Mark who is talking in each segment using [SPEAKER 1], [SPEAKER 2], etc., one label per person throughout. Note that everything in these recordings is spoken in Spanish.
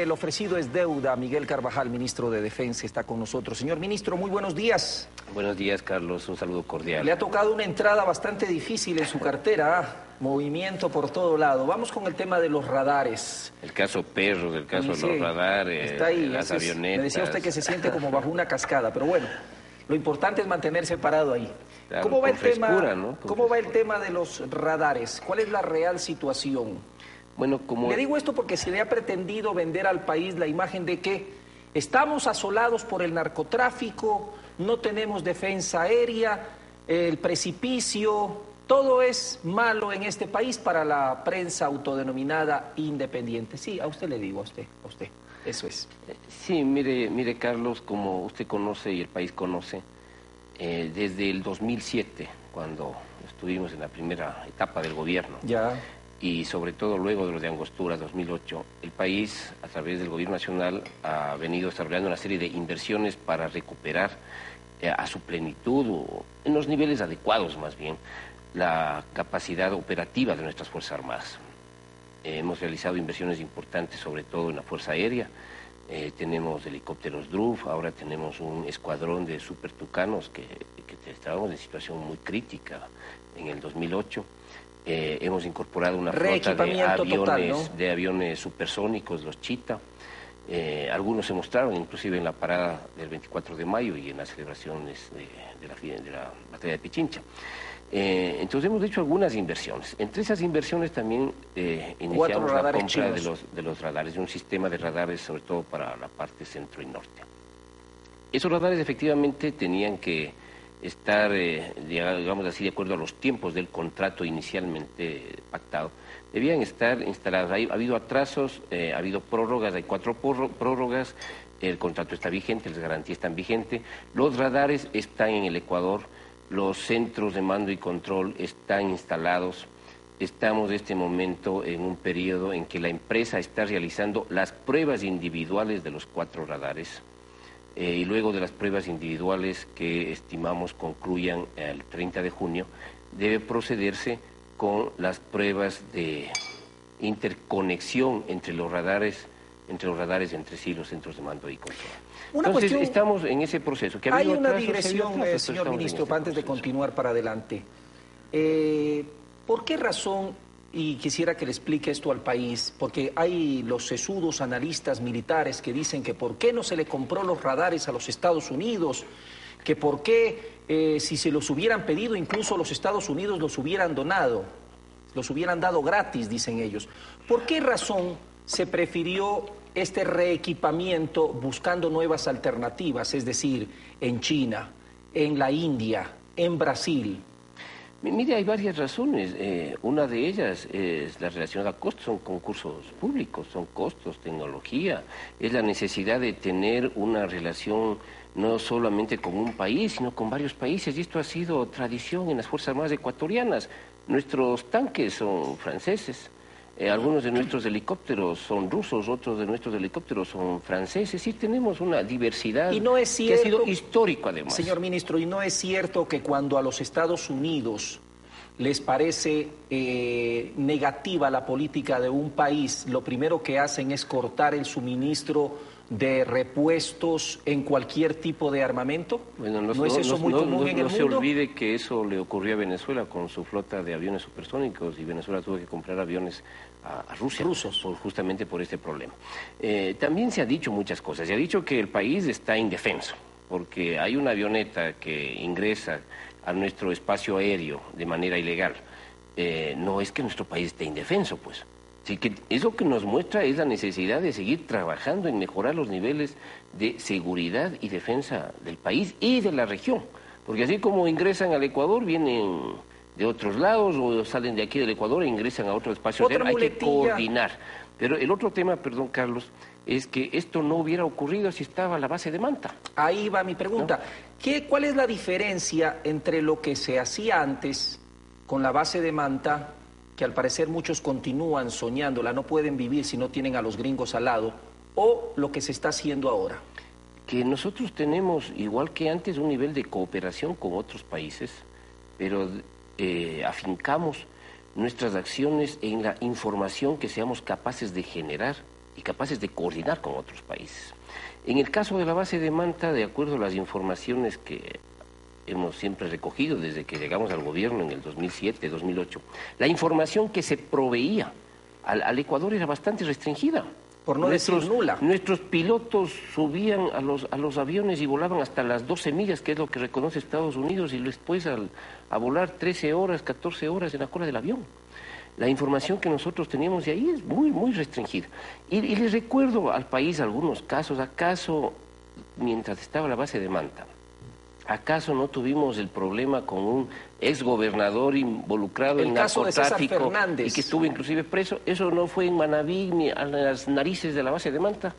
[SPEAKER 1] El ofrecido es deuda. Miguel Carvajal, ministro de Defensa, está con nosotros. Señor ministro, muy buenos días.
[SPEAKER 2] Buenos días, Carlos. Un saludo cordial.
[SPEAKER 1] Le ha tocado una entrada bastante difícil en su cartera. Movimiento por todo lado. Vamos con el tema de los radares.
[SPEAKER 2] El caso Perros, el caso de los radares,
[SPEAKER 1] está ahí,
[SPEAKER 2] las avionetas.
[SPEAKER 1] Me decía usted que se siente como bajo una cascada, pero bueno, lo importante es mantenerse parado ahí.
[SPEAKER 2] Claro,
[SPEAKER 1] ¿Cómo va el
[SPEAKER 2] frescura, ¿no?
[SPEAKER 1] ¿Cómo va el tema de los radares? ¿Cuál es la real situación?
[SPEAKER 2] Bueno,
[SPEAKER 1] Le digo esto porque se le ha pretendido vender al país la imagen de que estamos asolados por el narcotráfico, no tenemos defensa aérea, el precipicio, todo es malo en este país para la prensa autodenominada independiente. Sí, a usted le digo, a usted, eso es.
[SPEAKER 2] Sí, mire Carlos, como usted conoce y el país conoce, desde el 2007, cuando estuvimos en la primera etapa del gobierno, y sobre todo luego de los de Angostura, 2008, el país, a través del Gobierno Nacional, ha venido desarrollando una serie de inversiones para recuperar a su plenitud, o en los niveles adecuados más bien, la capacidad operativa de nuestras Fuerzas Armadas. Hemos realizado inversiones importantes, sobre todo en la Fuerza Aérea. Tenemos helicópteros DRUF, ahora tenemos un escuadrón de Super Tucanos que estábamos en situación muy crítica en el 2008. Hemos incorporado una flota de aviones, total, ¿no? De aviones supersónicos, los Chita. Algunos se mostraron inclusive en la parada del 24 de mayo y en las celebraciones de la batalla de Pichincha. Entonces hemos hecho algunas inversiones. Entre esas inversiones también iniciamos la compra de los radares, de un sistema de radares sobre todo para la parte centro y norte. Esos radares efectivamente tenían que estar, digamos así, de acuerdo a los tiempos del contrato inicialmente pactado, debían estar instalados. Ha habido atrasos, ha habido prórrogas, hay 4 prórrogas, el contrato está vigente, las garantías están vigentes, los radares están en el Ecuador, los centros de mando y control están instalados. Estamos en este momento en un periodo en que la empresa está realizando las pruebas individuales de los 4 radares. Y luego de las pruebas individuales que estimamos concluyan el 30 de junio, debe procederse con las pruebas de interconexión entre los radares entre sí, los centros de mando y control. Entonces, estamos en ese proceso.
[SPEAKER 1] Hay una digresión, señor ministro, antes de continuar para adelante. ¿Por qué razón? Y quisiera que le explique esto al país, porque hay los sesudos analistas militares que dicen que por qué no se le compró los radares a los Estados Unidos, que por qué si se los hubieran pedido incluso los Estados Unidos los hubieran donado, los hubieran dado gratis, dicen ellos. ¿Por qué razón se prefirió este reequipamiento buscando nuevas alternativas, es decir, en China, en la India, en Brasil?
[SPEAKER 2] Mire, hay varias razones. Una de ellas es la relacionada a costos, son concursos públicos, son costos, tecnología, es la necesidad de tener una relación no solamente con un país, sino con varios países, y esto ha sido tradición en las Fuerzas Armadas ecuatorianas. Nuestros tanques son franceses, algunos de nuestros helicópteros son rusos, otros de nuestros helicópteros son franceses, y tenemos una diversidad
[SPEAKER 1] y no es cierto,
[SPEAKER 2] que ha sido histórico además.
[SPEAKER 1] Señor ministro, ¿y no es cierto que cuando a los Estados Unidos les parece negativa la política de un país, lo primero que hacen es cortar el suministro de repuestos en cualquier tipo de armamento?
[SPEAKER 2] Bueno,
[SPEAKER 1] ¿No es eso muy común en el mundo?
[SPEAKER 2] No se olvide que eso le ocurrió a Venezuela con su flota de aviones supersónicos, y Venezuela tuvo que comprar aviones a Rusia, justamente por este problema. También se ha dicho muchas cosas. Se ha dicho que el país está indefenso, porque hay una avioneta que ingresa a nuestro espacio aéreo de manera ilegal. No es que nuestro país esté indefenso, pues. Así que eso que nos muestra es la necesidad de seguir trabajando en mejorar los niveles de seguridad y defensa del país y de la región. Porque así como ingresan al Ecuador, vienen de otros lados, o salen de aquí del Ecuador e ingresan a otros espacios. Hay que coordinar. Pero el otro tema, perdón, Carlos, es que esto no hubiera ocurrido si estaba la base de Manta.
[SPEAKER 1] Ahí va mi pregunta. ¿No? ¿Cuál es la diferencia entre lo que se hacía antes con la base de Manta, que al parecer muchos continúan soñándola, no pueden vivir si no tienen a los gringos al lado, o lo que se está haciendo ahora?
[SPEAKER 2] Que nosotros tenemos, igual que antes, un nivel de cooperación con otros países, pero afincamos nuestras acciones en la información que seamos capaces de generar y capaces de coordinar con otros países. En el caso de la base de Manta, de acuerdo a las informaciones que hemos siempre recogido desde que llegamos al gobierno en el 2007, 2008, la información que se proveía al Ecuador era bastante restringida.
[SPEAKER 1] Por no decir nula.
[SPEAKER 2] Nuestros pilotos subían a los aviones y volaban hasta las 12 millas, que es lo que reconoce Estados Unidos, y después a volar 13 horas, 14 horas en la cola del avión. La información que nosotros teníamos de ahí es muy, muy restringida. Y les recuerdo al país algunos casos. ¿Acaso, mientras estaba la base de Manta, acaso no tuvimos el problema con un exgobernador involucrado en narcotráfico y que estuvo inclusive preso? ¿Eso no fue en Manabí ni a las narices de la base de Manta?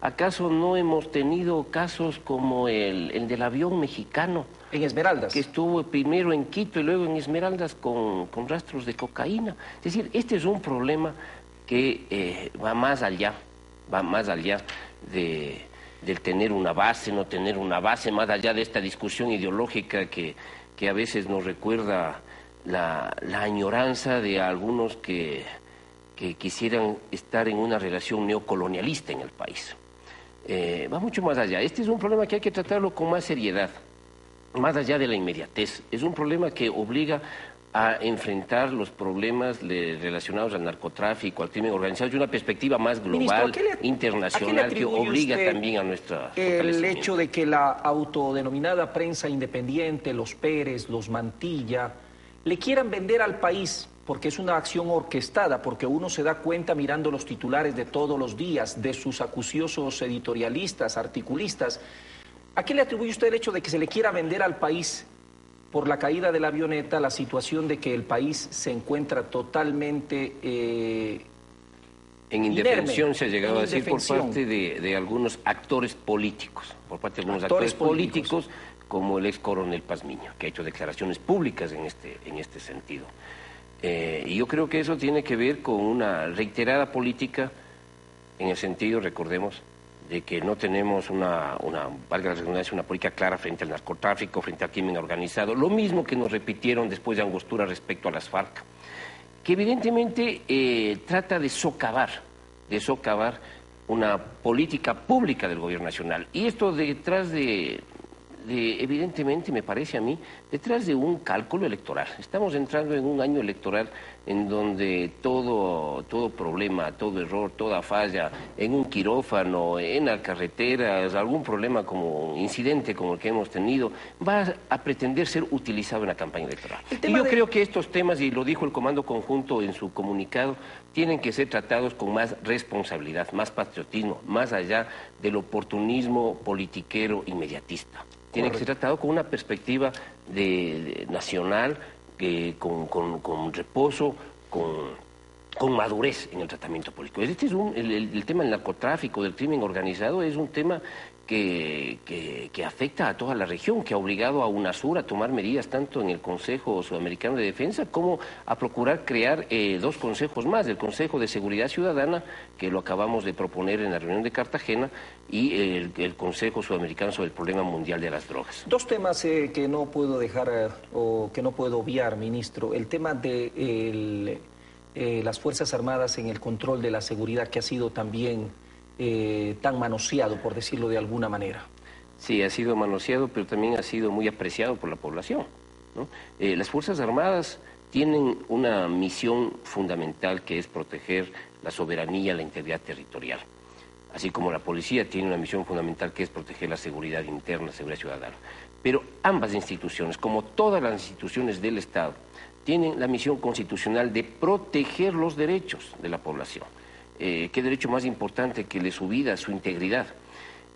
[SPEAKER 2] ¿Acaso no hemos tenido casos como el del avión mexicano?
[SPEAKER 1] En Esmeraldas.
[SPEAKER 2] Que estuvo primero en Quito y luego en Esmeraldas con rastros de cocaína. Es decir, este es un problema que va más allá del tener una base, no tener una base, más allá de esta discusión ideológica que a veces nos recuerda la añoranza de algunos que quisieran estar en una relación neocolonialista en el país. Va mucho más allá. Este es un problema que hay que tratarlo con más seriedad, más allá de la inmediatez. Es un problema que obliga a enfrentar los problemas relacionados al narcotráfico, al crimen organizado, de una perspectiva más global, internacional, que obliga también a nuestra...
[SPEAKER 1] El hecho de que la autodenominada prensa independiente, los Pérez, los Mantilla, le quieran vender al país, porque es una acción orquestada, porque uno se da cuenta mirando los titulares de todos los días, de sus acuciosos editorialistas, articulistas. ¿A qué le atribuye usted el hecho de que se le quiera vender al país, por la caída de la avioneta, la situación de que el país se encuentra totalmente
[SPEAKER 2] en indefensión, se ha llegado a decir por parte de algunos actores políticos, como el ex coronel Pazmiño, que ha hecho declaraciones públicas en este sentido. Y yo creo que eso tiene que ver con una reiterada política, en el sentido, recordemos, de que no tenemos valga la redundancia, una política clara frente al narcotráfico, frente al crimen organizado, lo mismo que nos repitieron después de Angostura respecto a las FARC, que evidentemente trata de socavar una política pública del gobierno nacional. Y esto detrás evidentemente, me parece a mí, detrás de un cálculo electoral. Estamos entrando en un año electoral en donde todo problema, todo error, toda falla, en un quirófano, en las carreteras, algún problema como incidente como el que hemos tenido, va a pretender ser utilizado en la campaña electoral. Y yo creo que estos temas, y lo dijo el Comando Conjunto en su comunicado, tienen que ser tratados con más responsabilidad, más patriotismo, más allá del oportunismo politiquero inmediatista. Tiene que ser tratado con una perspectiva nacional, con reposo, con madurez en el tratamiento político. Este es el tema del narcotráfico, del crimen organizado, es un tema que afecta a toda la región, que ha obligado a UNASUR a tomar medidas tanto en el Consejo Sudamericano de Defensa como a procurar crear dos consejos más, el Consejo de Seguridad Ciudadana, que lo acabamos de proponer en la reunión de Cartagena, y el Consejo Sudamericano sobre el Problema Mundial de las Drogas.
[SPEAKER 1] Dos temas que no puedo dejar o que no puedo obviar, ministro. El tema de las Fuerzas Armadas en el control de la seguridad, que ha sido también tan manoseado, por decirlo de alguna manera.
[SPEAKER 2] Sí, ha sido manoseado, pero también ha sido muy apreciado por la población, ¿no? Las Fuerzas Armadas tienen una misión fundamental, que es proteger la soberanía, la integridad territorial. Así como la policía tiene una misión fundamental, que es proteger la seguridad interna, la seguridad ciudadana. Pero ambas instituciones, como todas las instituciones del Estado, tienen la misión constitucional de proteger los derechos de la población. ¿Qué derecho más importante que el de su vida, su integridad?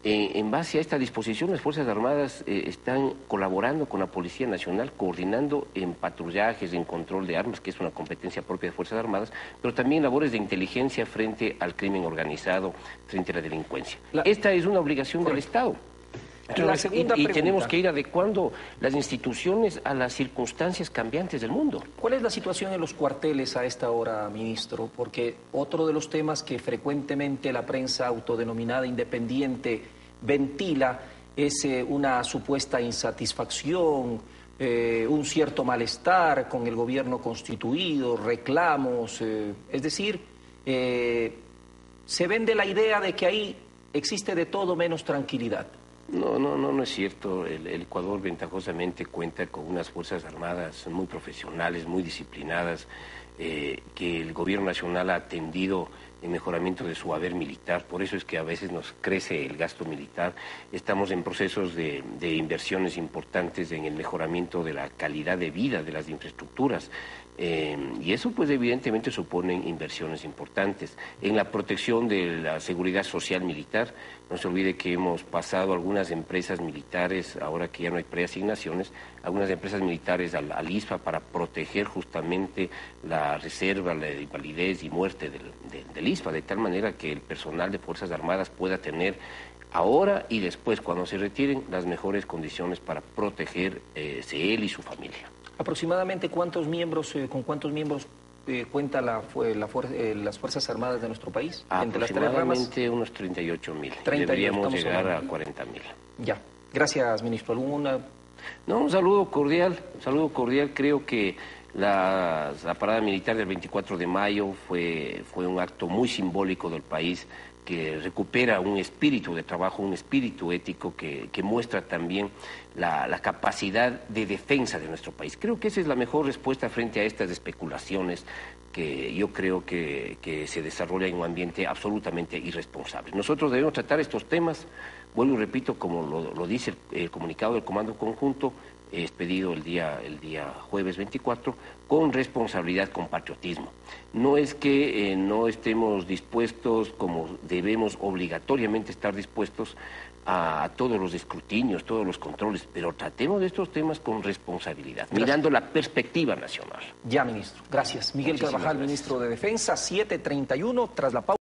[SPEAKER 2] En base a esta disposición, las Fuerzas Armadas están colaborando con la Policía Nacional, coordinando en patrullajes, en control de armas, que es una competencia propia de Fuerzas Armadas, pero también labores de inteligencia frente al crimen organizado, frente a la delincuencia. Esta es una obligación del Estado. Y tenemos que ir adecuando las instituciones a las circunstancias cambiantes del mundo.
[SPEAKER 1] ¿Cuál es la situación en los cuarteles a esta hora, ministro? Porque otro de los temas que frecuentemente la prensa autodenominada independiente ventila es una supuesta insatisfacción, un cierto malestar con el gobierno constituido, reclamos, es decir, Se vende la idea de que ahí existe de todo menos tranquilidad.
[SPEAKER 2] No es cierto. El Ecuador ventajosamente cuenta con unas Fuerzas Armadas muy profesionales, muy disciplinadas, que el gobierno nacional ha atendido el mejoramiento de su haber militar. Por eso es que a veces nos crece el gasto militar. Estamos en procesos de inversiones importantes en el mejoramiento de la calidad de vida de las infraestructuras. Y eso pues evidentemente suponen inversiones importantes. En la protección de la seguridad social militar, no se olvide que hemos pasado algunas empresas militares, ahora que ya no hay preasignaciones, algunas empresas militares al ISPA para proteger justamente la reserva, la invalidez y muerte del ISPA, de tal manera que el personal de Fuerzas Armadas pueda tener ahora y después, cuando se retiren, las mejores condiciones para protegerse él y su familia.
[SPEAKER 1] ¿Aproximadamente cuántos miembros, con cuántos miembros cuenta las Fuerzas Armadas de nuestro país?
[SPEAKER 2] Aproximadamente unos 38.000. Deberíamos llegar a 40.000.
[SPEAKER 1] Ya. Gracias, ministro. ¿Alguna?
[SPEAKER 2] No, un saludo cordial. Creo que la parada militar del 24 de mayo fue un acto muy simbólico del país, que recupera un espíritu de trabajo, un espíritu ético que muestra también la capacidad de defensa de nuestro país. Creo que esa es la mejor respuesta frente a estas especulaciones que yo creo que se desarrolla en un ambiente absolutamente irresponsable. Nosotros debemos tratar estos temas, vuelvo y repito, como lo dice el comunicado del Comando Conjunto, expedido el día jueves 24, con responsabilidad, con patriotismo. No es que no estemos dispuestos, como debemos obligatoriamente estar dispuestos a todos los escrutinios, todos los controles, pero tratemos de estos temas con responsabilidad, mirando la perspectiva nacional.
[SPEAKER 1] Ya, ministro. Gracias. Miguel Carvajal, ministro de Defensa, 7:31, tras la pausa.